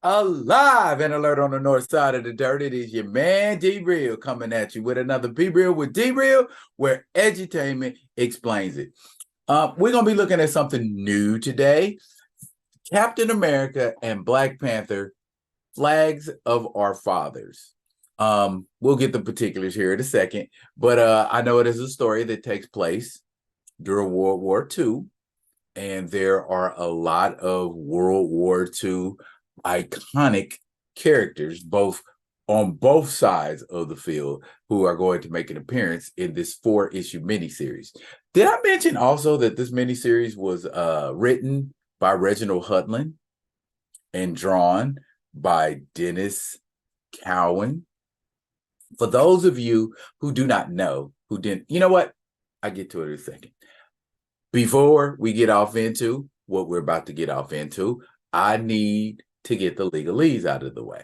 Alive and alert on the north side of the dirt. It is your man D-Real coming at you with another Be Real with D-Real, where edutainment explains it. We're going to be looking at something new today. Captain America and Black Panther, flags of our fathers. We'll get the particulars here in a second, but I know it is a story that takes place during World War II, and there are a lot of World War II iconic characters, on both sides of the field, who are going to make an appearance in this 4-issue miniseries. Did I mention also that this miniseries was written by Reginald Hudlin and drawn by Dennis Cowan? For those of you who do not know, who didn't, you know what? I'll get to it in a second. Before we get off into what we're about to get off into, I need to get the legalese out of the way.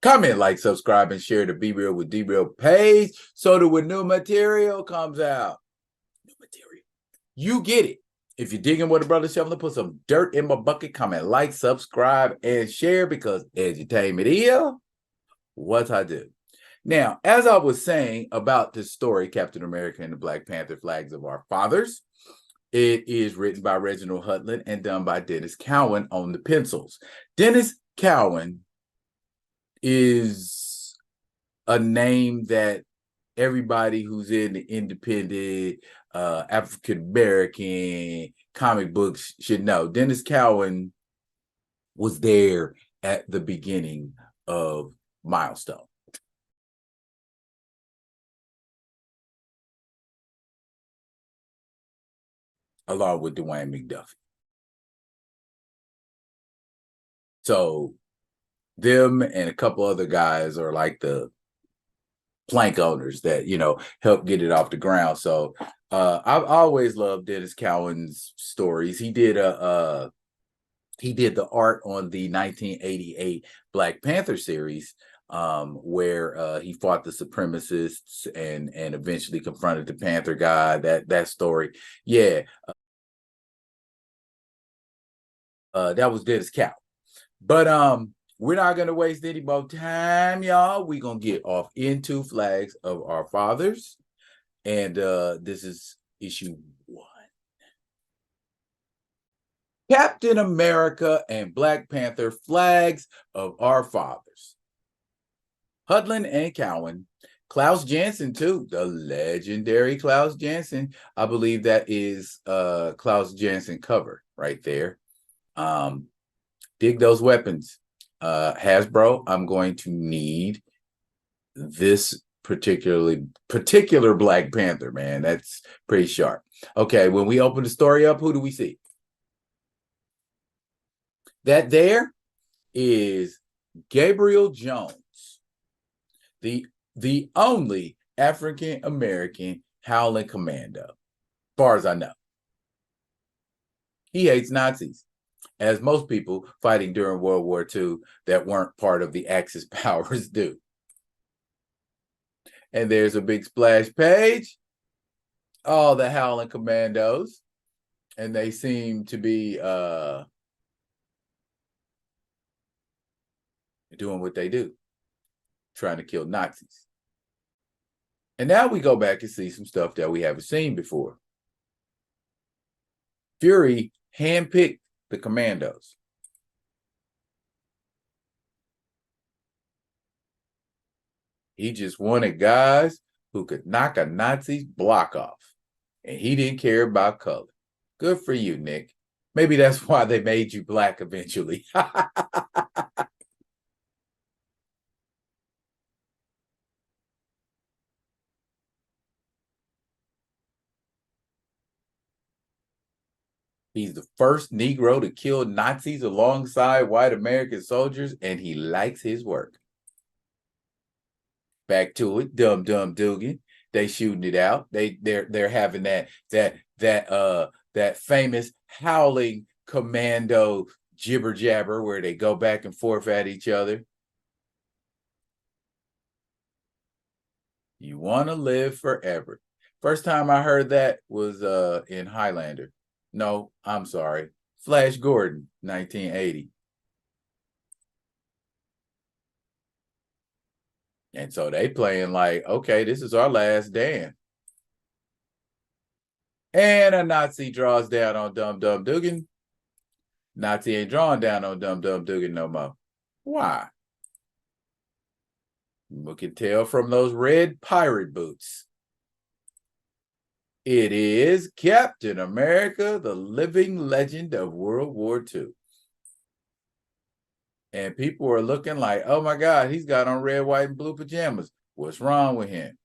Comment, like, subscribe, and share the Be Real with D-Real page so that when new material comes out, you get it. If you're digging what a brother shoveling, put some dirt in my bucket. Comment, like, subscribe, and share, because edutainment is what I do. Now, as I was saying about this story, Captain America and the Black Panther, Flags of Our Fathers, it is written by Reginald Hudlin and done by Dennis Cowan on the pencils. Dennis Cowan is a name that everybody who's in the independent African-American comic books should know. Dennis Cowan was there at the beginning of Milestone. Along with Dwayne McDuffie. So them and a couple other guys are like the plank owners that, help get it off the ground. So I've always loved Dennis Cowan's stories. He did the art on the 1988 Black Panther series, where he fought the supremacists and eventually confronted the Panther guy. That story, yeah. That was Dennis Cowan. But we're not going to waste any more time, y'all. We're going to get off into Flags of Our Fathers. And this is issue 1. Captain America and Black Panther, Flags of Our Fathers. Hudlin and Cowan. Klaus Janson, too. The legendary Klaus Janson. I believe that is Klaus Janson cover right there. Dig those weapons. Hasbro, I'm going to need this particular Black Panther, man. That's pretty sharp. Okay, when we open the story up, who do we see? That there is Gabriel Jones, the only African American Howling Commando, as far as I know. He hates Nazis, as most people fighting during World War II that weren't part of the Axis powers do. And there's a big splash page. All the Howling Commandos. And they seem to be doing what they do, trying to kill Nazis. And now we go back and see some stuff that we haven't seen before. Fury handpicked the commandos. He just wanted guys who could knock a Nazi's block off. And he didn't care about color. Good for you, Nick. Maybe that's why they made you black eventually. He's the first Negro to kill Nazis alongside white American soldiers, and he likes his work. Back to it, Dum Dum Dugan. They shooting it out. They're having that famous howling commando jibber jabber where they go back and forth at each other. You want to live forever. First time I heard that was in Highlander. No, I'm sorry. Flash Gordon, 1980. And so they playing like, okay, this is our last dance. And a Nazi draws down on Dum Dum Dugan. Nazi ain't drawing down on Dum Dum Dugan no more. Why? We can tell from those red pirate boots. It is Captain America, the living legend of World War II. And people are looking like, oh my God, he's got on red, white, and blue pajamas. What's wrong with him?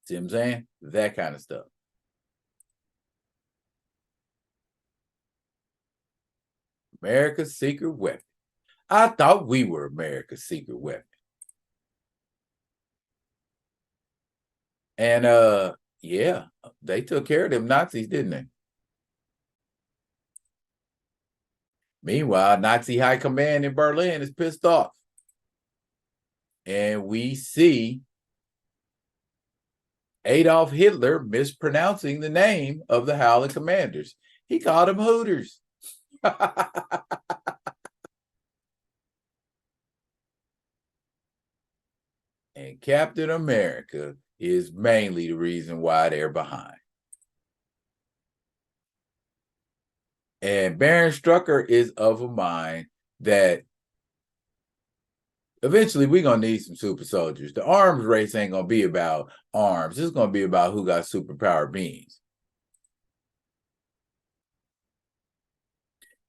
See what I'm saying? That kind of stuff. America's secret weapon. I thought we were America's secret weapon. And yeah, they took care of them Nazis, didn't they? Meanwhile, Nazi high command in Berlin is pissed off. And we see Adolf Hitler mispronouncing the name of the Howling Commanders. He called them Hooters. And Captain America is mainly the reason why they're behind. And Baron Strucker is of a mind that eventually we're going to need some super soldiers. The arms race ain't going to be about arms. It's going to be about who got superpower beings.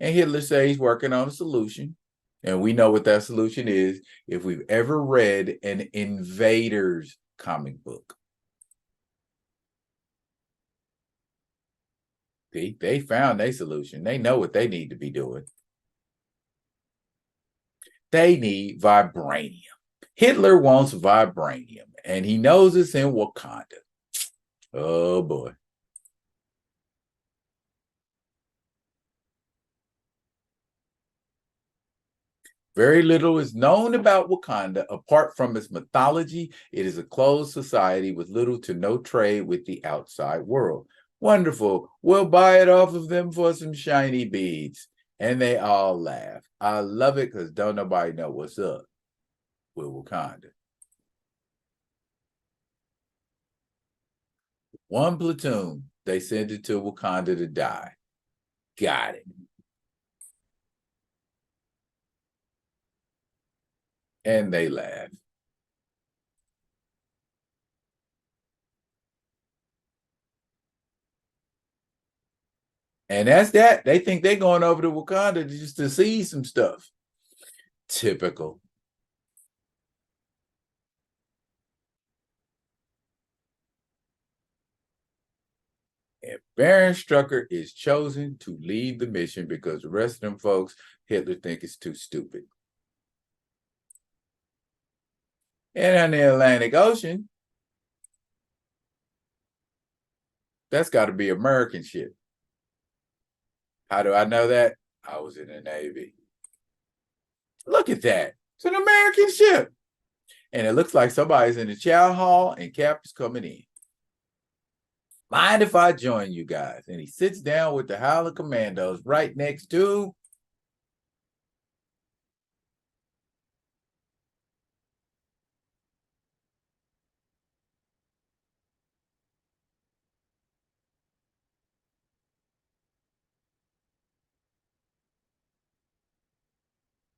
And Hitler says he's working on a solution. And we know what that solution is if we've ever read an Invaders comic book. They found their solution. They know what they need to be doing. They need vibranium. Hitler wants vibranium, and he knows it's in Wakanda. Oh, boy. Very little is known about Wakanda apart from its mythology. It is a closed society with little to no trade with the outside world. Wonderful. We'll buy it off of them for some shiny beads. And they all laugh. I love it because don't nobody know what's up with Wakanda. One platoon, they send it to Wakanda to die. Got it. And they laugh. And that's that. They think they're going over to Wakanda just to see some stuff. Typical. And Baron Strucker is chosen to lead the mission because the rest of them folks, Hitler think is too stupid. And on the Atlantic Ocean, that's got to be American ship. How do I know that? I was in the Navy. Look at that. It's an American ship. And it looks like somebody's in the chow hall and Cap is coming in. Mind if I join you guys? And he sits down with the Howling Commandos right next to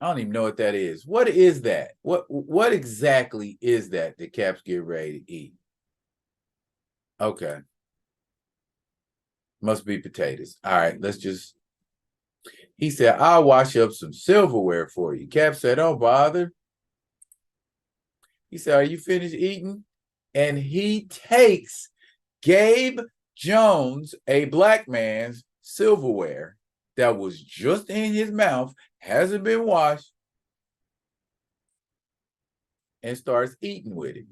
I don't even know what that is. What is that? What exactly is that the Caps get ready to eat? Okay. Must be potatoes. All right, let's just. He said, I'll wash up some silverware for you. Cap said, don't bother. He said, are you finished eating? And he takes Gabe Jones, a black man's silverware that was just in his mouth, hasn't been washed, and starts eating with it.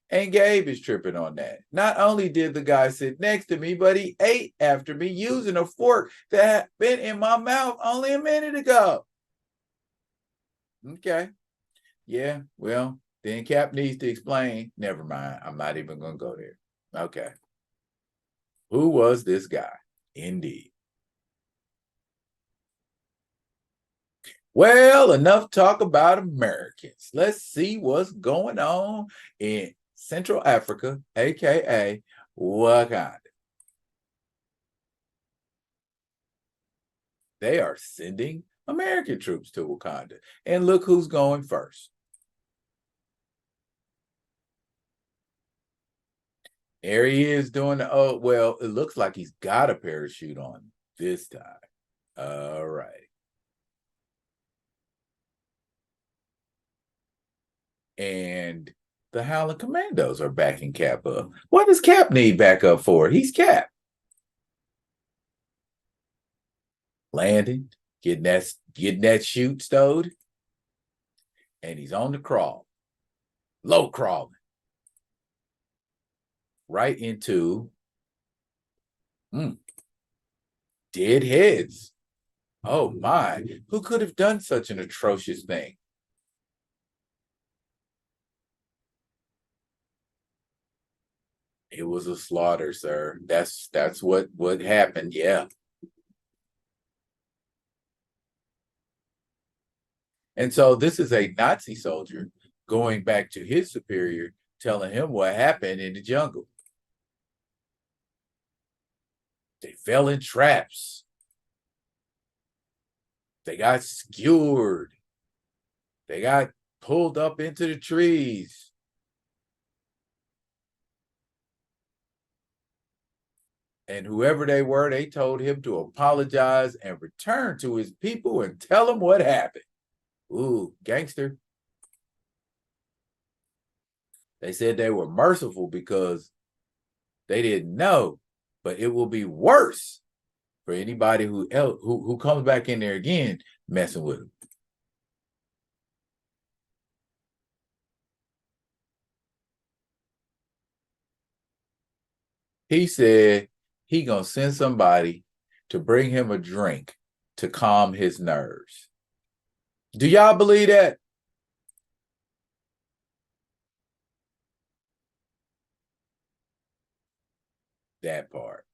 And Gabe is tripping on that. Not only did the guy sit next to me, but he ate after me using a fork that had been in my mouth only a minute ago. Okay. Yeah, well, then Cap needs to explain. Never mind. I'm not even going to go there. Okay. Who was this guy? Indeed. Well, enough talk about Americans. Let's see what's going on in Central Africa, aka Wakanda. They are sending American troops to Wakanda. And look who's going first. There he is doing the, oh, well, it looks like he's got a parachute on this time. All right. And the Howling Commandos are backing Cap up. What does Cap need backup for? He's Cap. Landing, getting that chute stowed, and he's on the crawl, low crawling, right into dead heads. Oh my, who could have done such an atrocious thing? It was a slaughter, sir. That's what happened. Yeah. And so this is a Nazi soldier going back to his superior, telling him what happened in the jungle. They fell in traps. They got skewered. They got pulled up into the trees. And whoever they were, they told him to apologize and return to his people and tell them what happened. Ooh, gangster. They said they were merciful because they didn't know, but it will be worse for anybody who comes back in there again messing with them. He said he gonna send somebody to bring him a drink to calm his nerves. Do y'all believe that? That part.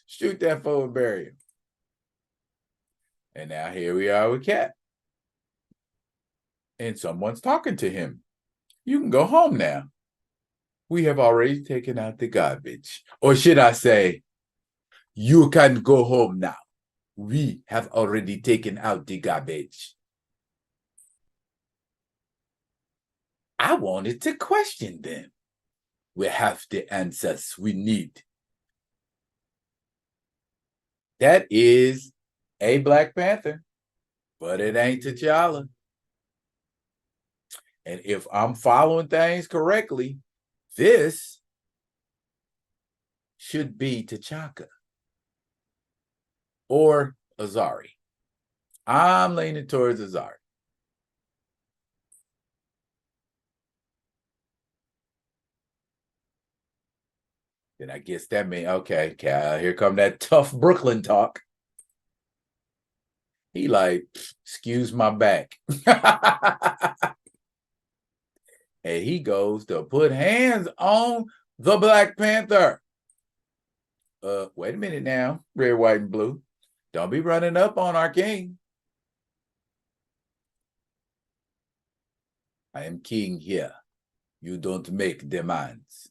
Shoot that fool and bury him. And now here we are with Cap. And someone's talking to him. You can go home now. We have already taken out the garbage. Or should I say, you can go home now. We have already taken out the garbage. I wanted to question them. We have the answers we need. That is a Black Panther, but it ain't T'Challa. And if I'm following things correctly, this should be T'Chaka or Azzari. I'm leaning towards Azzari. Then I guess that means, okay, here come that tough Brooklyn talk. He like, excuse my back. And he goes to put hands on the Black Panther. Wait a minute now, red, white, and blue. Don't be running up on our king. I am king here. You don't make demands.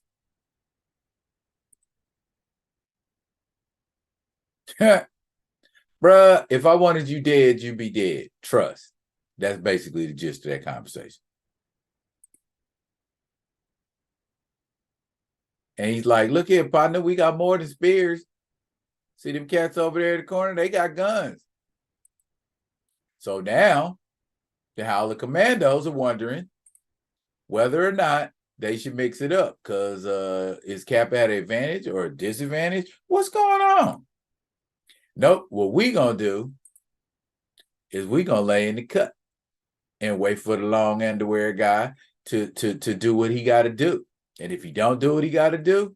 Bruh, if I wanted you dead, you'd be dead. Trust. That's basically the gist of that conversation. And he's like, look here, partner, we got more than spears. See them cats over there in the corner? They got guns. So now the Howler Commandos are wondering whether or not they should mix it up. Because is Cap at an advantage or a disadvantage? What's going on? Nope. What we going to do is we going to lay in the cut and wait for the long underwear guy to do what he got to do. And if he don't do what he got to do,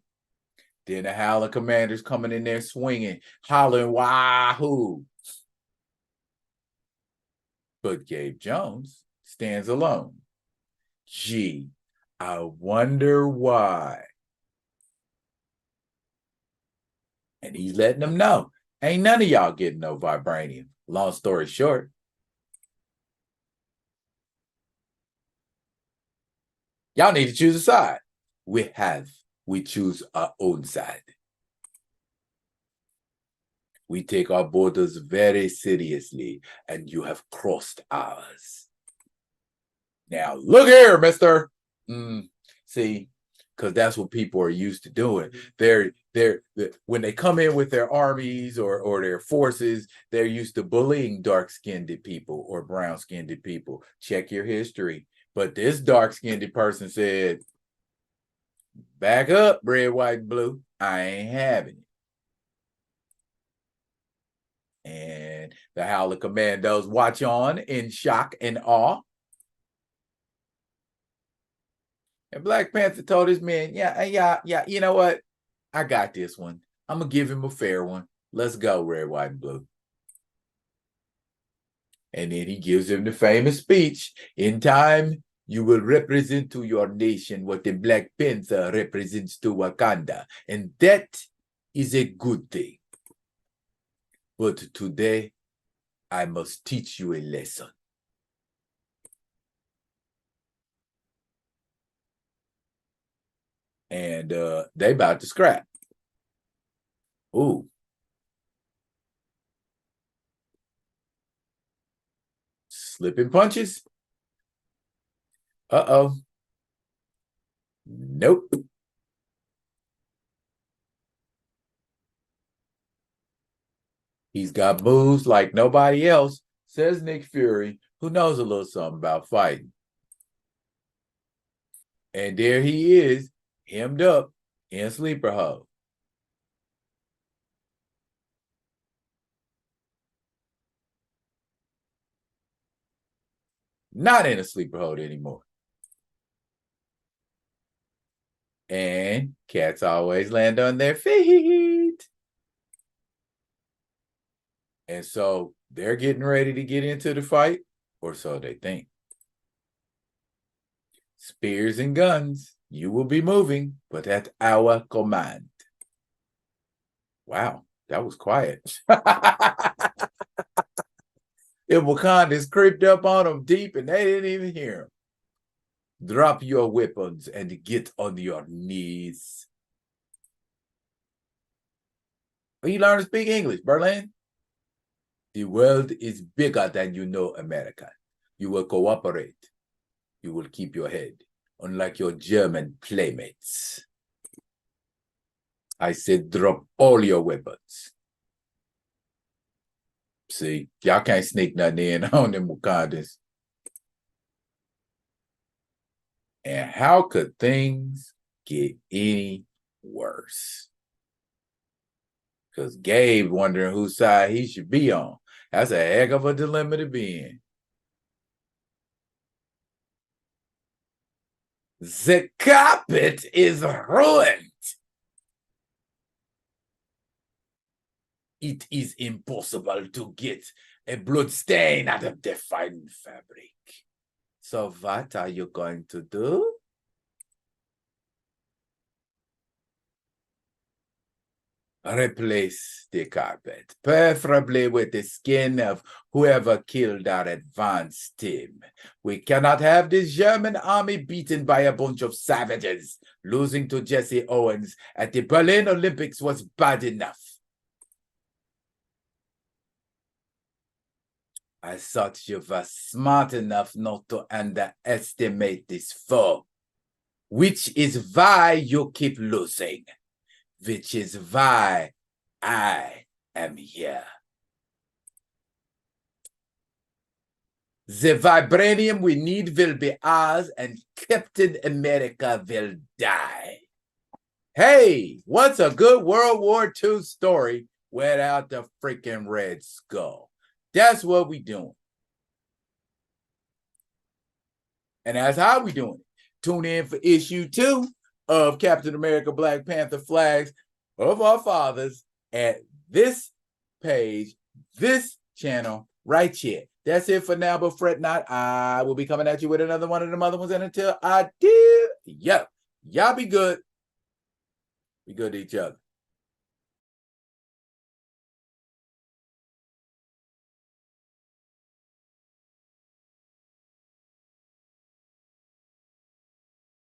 then the Howler Commanders coming in there swinging, hollering, wahoo. But Gabe Jones stands alone. Gee, I wonder why. And he's letting them know Ain't none of y'all getting no vibranium. Long story short. Y'all need to choose a side. We choose our own side. We take our borders very seriously, and you have crossed ours. Now, look here, mister. See, because that's what people are used to doing. They're when they come in with their armies or their forces, they're used to bullying dark-skinned people or brown-skinned people. Check your history. But this dark-skinned person said, back up, red, white, and blue. I ain't having it. And the Howler Commandos watch on in shock and awe. And Black Panther told his men, yeah, you know what? I got this one. I'm going to give him a fair one. Let's go, red, white, and blue. And then he gives him the famous speech. In time, you will represent to your nation what the Black Panther represents to Wakanda. And that is a good thing. But today, I must teach you a lesson. And they about to scrap. Ooh. Slipping punches. Uh-oh. Nope. He's got moves like nobody else, says Nick Fury, who knows a little something about fighting. And there he is, hemmed up in sleeper hold. Not in a sleeper hold anymore. And cats always land on their feet. And so they're getting ready to get into the fight, or so they think. Spears and guns, you will be moving, but at our command. Wow, that was quiet. If Wakanda's creeped up on them deep and they didn't even hear him. Drop your weapons and get on your knees. Well, you learn to speak English, Berlin. The world is bigger than you know, America. You will cooperate. You will keep your head, unlike your German playmates. I said drop all your weapons. See, y'all can't sneak nothing in on them Wakandans. And how could things get any worse? Because Gabe wondering whose side he should be on. That's a heck of a dilemma to be in. The carpet is ruined. It is impossible to get a blood stain out of the fine fabric. So what are you going to do? Replace the carpet, preferably with the skin of whoever killed our advance team. We cannot have this German army beaten by a bunch of savages. Losing to Jesse Owens at the Berlin Olympics was bad enough. I thought you were smart enough not to underestimate this foe, which is why you keep losing. Which is why I am here. The vibranium we need will be ours, and Captain America will die. Hey, what's a good World War II story without the freaking Red Skull? That's what we doing. And that's how we doing it. Tune in for issue 2 of Captain America Black Panther Flags of Our Fathers at this page, this channel right here. That's it for now, but fret not. I will be coming at you with another one of them other ones. And until I do, y'all be good. Be good to each other.